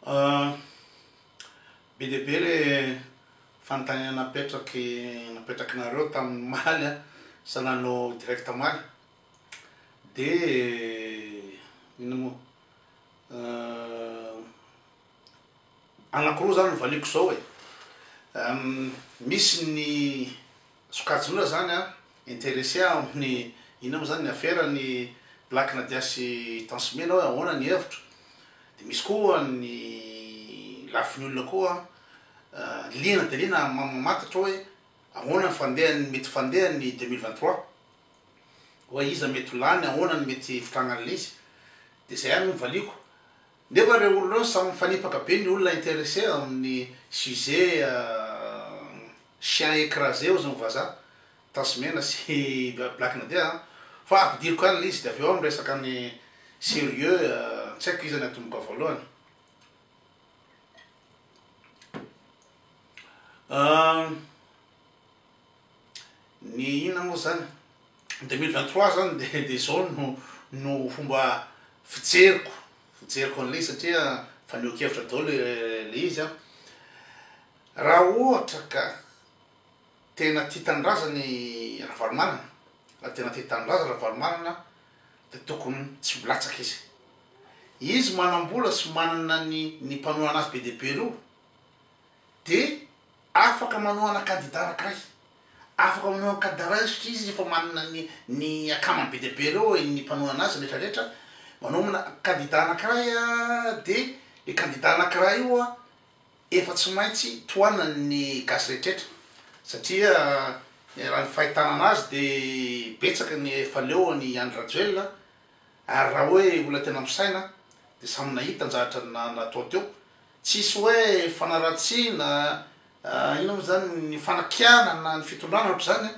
Be deabe le fanontaniana napetrakinareo tamin'ny maly a sanano direct maly de ino moa anakiroa zany valiko zao e misy ny sokajin'olona zany a intéressé amin'ny ino moa zany ny affaire ny plaque nadiasy transmet-na hoe ahoana ny hevitro de misy koa ny lafin'ny olona koa liana de liana mamantatra hoe ahoana ny fandehany mety fandehany 2023 hoe iza mety lany ahoana ny mety fitragnan'le izy de zay any valiko nefa reo olona samy mifanipaka be ny olona intéressé amin'ny sujet chien écrasé ozy ny vazaha transmena sy plaque nadia fa ampidiriko any le izy de aveo am resaka ny sérieux tsy haiko izy ny atomboka voalohany ny ina moa zany 2023 zany de zao no fomba fijeriko an'le izy satria faneho-kevitra daholo le izy a raha ohatra ka tena tia tanindrazany Ravalomanana raha tena tia tanindrazana Ravalomanana de tokony tsy milatsaky izy manam-bola sy manana ny mpanohy anazy be de be reo de afaka manohana candidat anakiray afaka manohana candidat ray satria izy efa manana ny akamany be de be reo ny mpanohy anazy rehetrarehetra manomana candidat anakiray a de le candidat anakiray io a efa tsy maintsy toanany ny gasy rehetrarehetra satria raha ny fahitana anazy de betsaka ny efa leo ny Andry Rajoelina ary raha hoe olona tena misaina de samy nahita njahatra natao teo tsisy hoe fanaratsiana ino moa zany ny fanakiana na ny fitondrana ohatra zany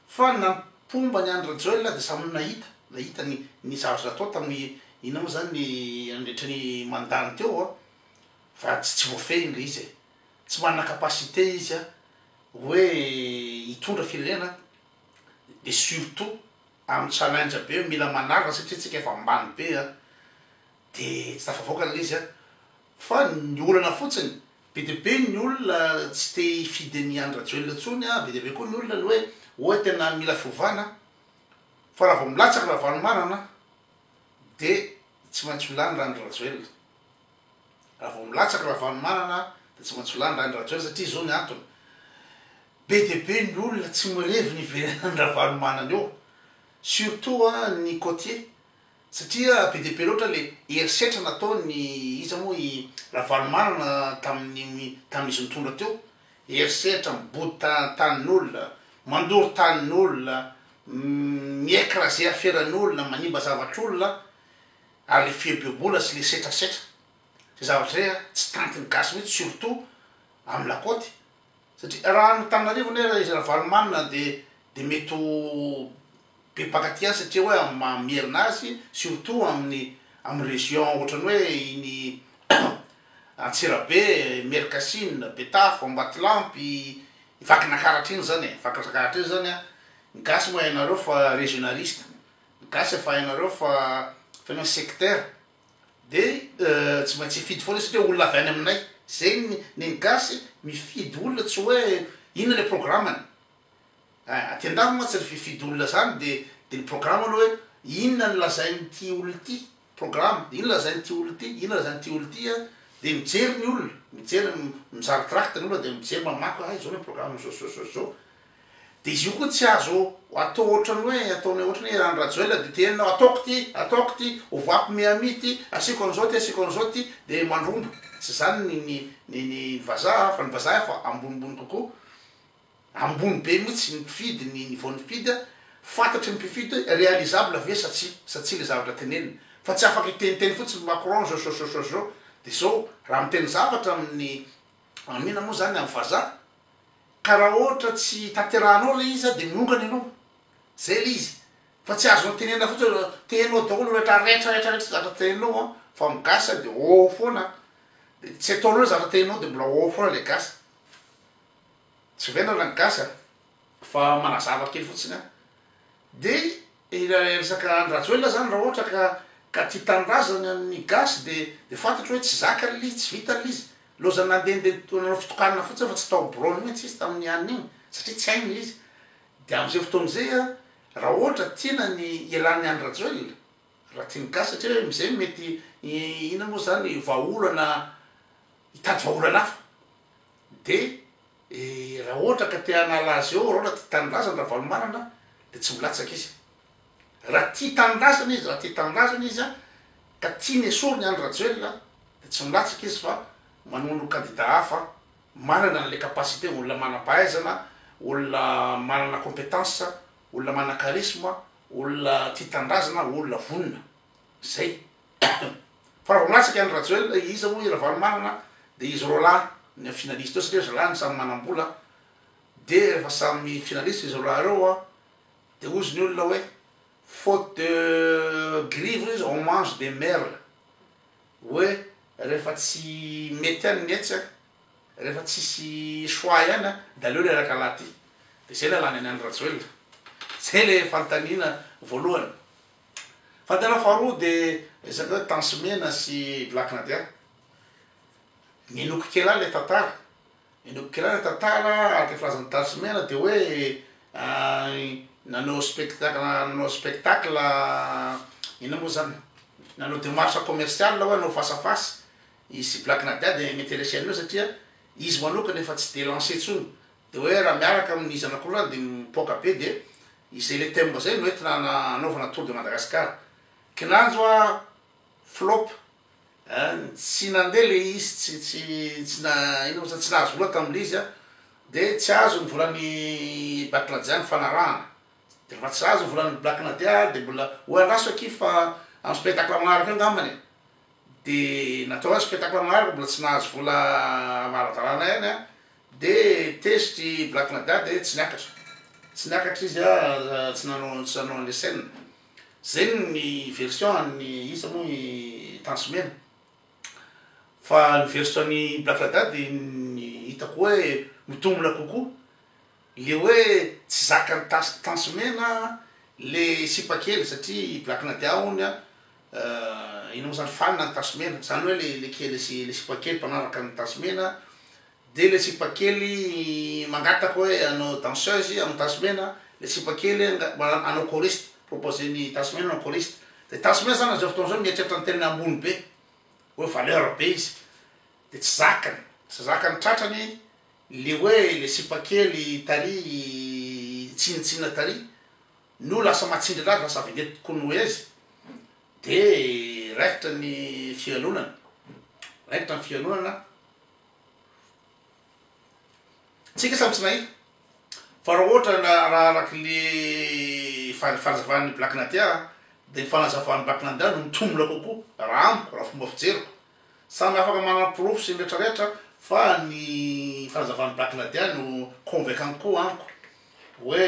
fa nampomba ny Andry Rajoelina de samy nahita ny zavatra natao tamin'ny ino moa zany ny andretra ny mandany teo a fa tsy voafehiny le izy tsy manana capacité izy a hoe hitondra firenena de surtout amin'ny challenge be mila manaraka satria tsika efa ambany be a de tsy tafavoaka le izy a fa ny olana fotsiny be de be ny olona tsy te hifidy ny Andry Rajoelina tsony a be de be koa ny olona le hoe tena mila fiovana fa raha vao milatsaky Ravalomanana de tsy maintsy holany Andry Rajoelina raha vao milatsaky Ravalomanana de tsy maintsy holany Andry Rajoelina satria zao ny antony be de be ny olona tsy mirevy ny iverenan'ny Ravalomanana eo surtout a ny côtier satria be de be loatra le herisetra nataony iza moa i Ravalomanana tamin'izy nitondra teo herisetra mibody tanin'olona mandory tanin'olona miécraser affaire-n'olona manimba zavatr'olona ary le fihebebola sy le setrasetra ze zavatra zay a tsy tantiny gasy mihitsy surtout amy lakôty satria raha Antananarivo ne izy Ravalomanana de mety be mpakaty satria hoe mamierina azy surtout amin'ny région ohatrany hoe iny Antsirabe, Merkasina, Betafo, Ambatolampy Vakinankaratra iny zany Vakinankaratra iny zany a ny gasy moa hainareo fa régionaliste ny gasy efa hainareo fa fenao secteur de tsy maintsy hifidy foana satria olona avy any aminay zay ny gasy mifidy olona tsy hoe inona le programmany aty andafy moa tsy ry fifidy olona zany de ny programme aloha hoe inona ny lazain'ity olona ity programme inona lazain'ity olona ity inona lazain'ity olona ity a de mijery ny olona mijery mizary tract ny olona de mijery mamaky zao ny programme zao de izy io koa tsy azo atao ohatrany hoe ataony ohatrany hoe Andry Rajoelina de tenao ataoko ty ovoako miamity asiko an'izao ty asiko an'izao ty de mandrombo tsy zany ny vazaha fa ny vazaha fa ambonimbony kokoa ambony be mihitsy ny mpifidy ny niveau-ny mpifidy a fantatry ny mpifidy réalisable ve satsia le zavatra teneniny fa tsy afaka iteniteny fotsiny Macron zao de zao raha miteny zavatra amin'ny amina moa zany amy vazaha ka raha ohatra tsy tanterahanao le izy a de minongany anao zay le izy fa tsy azonao tenena fotsiny tenao daholo rehetrarehetra zavatra teninao a fa migasy de foana de tsy ataonao zavatra teninao de mbola foana le gasy tsy vena raha ny gasy fa manazava kely fotsiny a de resaka Andry Rajoelina zany raha ohatra ka ka ty tanindrazana ny gasy de fantatry hoe tsy zaka lizy tsy vita lizy loza nandehandeha fitokanana fotsiny fa tsy tao brony mihitsy izy tamin'ny anina igny satria tsy hainy izy de am'izay fotoana zay raha ohatra tiana ny ialan'ny andro rajoelona raha tiany gasy satria hoe mizay mety ina moa zany vaolana hitady vaolana hafa de raha ohatra ka te hanala azy eo raha ohatra ty tanindrazana raha valomanana de tsy milatsaka izy raha tia tanindrazana izy raha tia tanindrazana izy ka tiany esorony andro rajoelona de tsy milatsaka izy fa manono kandida hafa manana an'le capacité olona manam-pahaizana olona manana compétence olona manana charisme olona tia tandrazana olona vonona zay fa raha milatsaka andro rajoelona iza moa raha valomanana de izy roalahy ny finaliste eo satria zalahy ny samy manam-bola de rehefa samy finaliste izy roalahy reo de ozy ny olona hoe faute de grivre izy on mange des merles hoe rehefa tsy mety any ny etsaka rehefa tsisy choix ihany da aleo le araka ty de zay le alany any andro rajoelona zay le fanontaniana voalohany fanontaniana faharoa de resaka hoe Tansimena sy Black Nadia ninoky kely le tantara ninoky kely le tantara araky filazan'ny Tansimena de hoe nanao spectacle ina moa zany nanao démarche commerciale hoe nanao face à face izy Black Nadia de m'intéressé an'io satria izy manokana efa tsy de lancé tsony de hoe raha miaraka amin'izy anak'olona de mipoka be de izay le thème zay no entina nanaovana Tour de Madagascar kinanjo flop tsy nandeha le izy tsy nahazo vola tam'le izy de tsy azo ny volan'ny Black Nadia ny fanarahana de rehefa tsy azo ny volan'ny Black Nadia de mbola hoe andraso aky fa amin'ny spectacle magnaraka io angambany de natao azy spectacle magnaraka mbola tsy nahazo vola maratarana ihany de tezitry Black Nadia de tsy niakatra izy tsy nanao an'le scène zay ny version ny isa moa Tansimena fa ny version ny Black Nadia de hitako hoe mitombona kokoa le hoe tsy zakany Tansimena le sipakely satria Black Nadia ony ina moa zany fanina ny Tansimena zany hoe le kely le sipakely mpanaraka ny Tansimena de le sipakely mangataka hoe anao danseuse amin'ny Tansimena le sipakely anao choriste proposé ny Tansimena anao choriste de Tansimena zany zao fotoana zao mieritreritra ny tenany ambony be hoe valeur be izy de tsy zakany tratrany le hoe le sipakely tary tsinitsina tary no lasa matsindry anazy lasa vedety konoezy de raikitra ny fianonana tsika samy tsy nahita fa raha ohatra raha araky le fanazavan'ny Black Nadia de fanazavan'ny Black Nadia no mitombona kokoa raha amiko raha fomba fijeriko samy afaka manam-pirofo sy ny rehetrarehetra fa ny fanazavan'ny Black Nadia no convaincant koa amiko hoe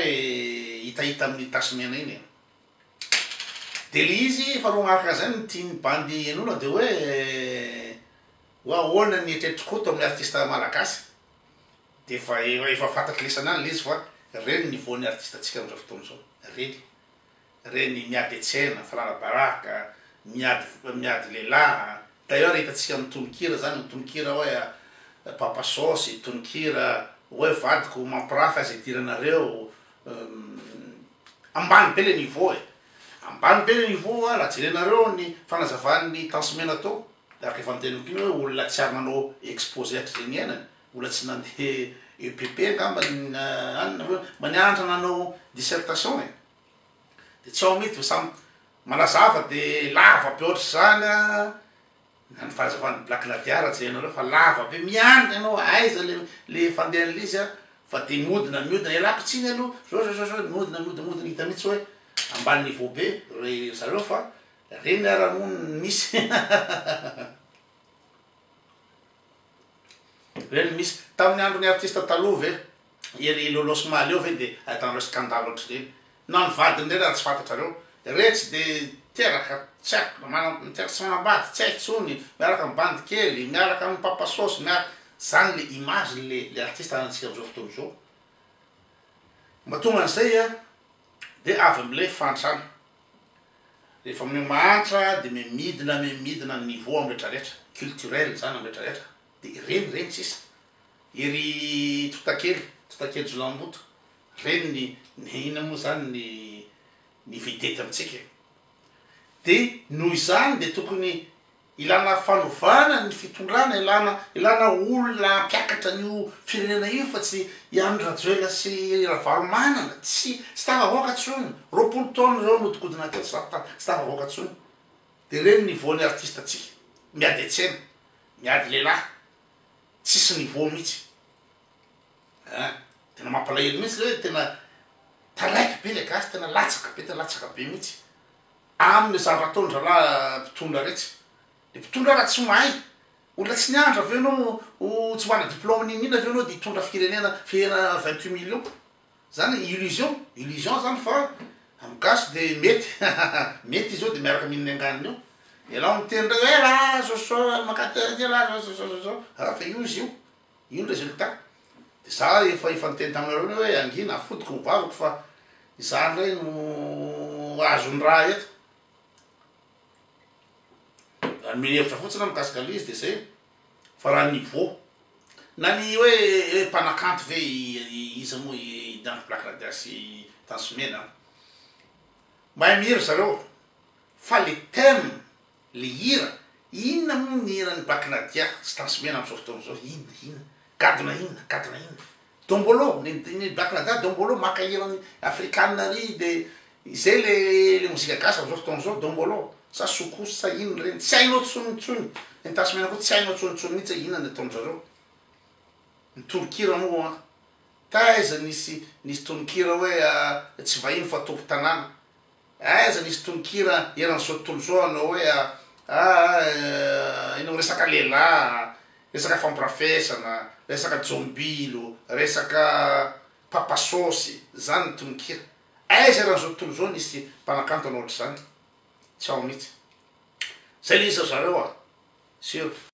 hitahita amin'ny Tansimena iny de le izy fa roa agnaraka zany ny tiany bandy anona de hoe ahoana ny eritreritry amin'ny artiste malagasy de efa fataky lesanany le izy fa reny niveaun'ny artiste atsika am'izao fotoana zao reny miady etsena Falana Baraka miady lehilahy d'ailleurs hitatsika amin'ny tononkira zany mitononkira hoe Papa Sauce tononkira hoe vadiko mampirafy azy idiranareo ambany be le niveau ambany be le niveau raha jerenareo ny fanazavan'ny Tansimena tao de araka efa miteniko iny hoe olona tsy ary nanao exposé atry zay niainany olona tsy nandeha EPP angambany manianatra nanao dissertation de tsy ao mity samy manazava de lava be ohatry zany ny fahazavan'ny Black Nadia raha jerenareo fa lava be miandry anao aiza le fandehan'le izy fa de miodina ialako tsiny aloha zao miodina hita mihitsy hoe ambany niveau be zareo fa reny aramono misy reny misy tamin'ny andron'ny artiste taloha ve ery lolosmaly eo ve de ahitanareo scandale ohatry reny na ny vadiny reny raha tsy fantatrareo retsy de teraka tsy haiko miteraka tsy manambady tsy haiko tsony miaraka amin'ny bandy kely miaraka amin'ny Papa Sauce miaraka zany le image le artiste anantsika am'izao fotoana zao mba tonga an'izay de avy am'le fantrana rehefa amin'io mahantra de memidina niveau am rehetrarehetra culturel zany am rehetrarehetra de reny tsisa ery totakely jolamboto reny ny ina moa zany ny vedety amitsika de noho izany de tokony ilana fanovana ny fitondrana ilana olona mpiakatra n'io firenena io fa tsy iandrajoela sy ravalomanana tsy tafavoaka tsony roapolo taona zao nodikodina teo tsy tafavoaka tsony de reny niveau ny artiste atsika miady atsena miady lehilahy tsisy niveau mihitsy tena mampalahelo mihitsy le hoe tena taraiky be le gasy tena latsaka be mihitsy aminy zavatra ataondra laha mpitondra retsy de mpitondra raha tsy mahay olona tsy niandra aveo anao tsy mana diplôme ninina aveo anao de hitondra firenena 28 millions zany illusion zany fa amy gasy de mety izy eo de miaraka mininy anganiny eo ianao miteny reo la zao makatera la zao fa io izy io ny résultat de za efa niteny taminareo hoe angina afodiko mivavako fa izany re no azony raha eto mihevitra fotsiny mikasika alizy de zay fa raha niveau na ny hoe mpanakanto ve izy moa idanko Black Nadia sy Tansomena mahay mihira zareo fa le thème le hira inona moa ny hirany Black Nadia sy Tansomena am'izao fotoana zao inona gadona inona dombolo ny Black Nadia dombolo maka hirany afrikanina ry de izay le mozika gasy am'izao fotoana zao dombolo sa sokosy sa ino reny tsy hainao tsonitsony ny Tansomena koa tsy hainao tsonitsony mihitsy inona ny ataondrareo ny tononkira moa taiza nisy tononkira hoe tsy vahiny fa tompo tanàna aiza nisy tononkira eran'izao tontolo zao anao hoe inao resaka lehilahy resaka famparafesana resaka jombilo resaka papasosy zany ny tononkira aiza eran'izao tontolo zao nisy mpanakanto anao ohatr'izany tsy ao mihitsy zay le izy zareo sure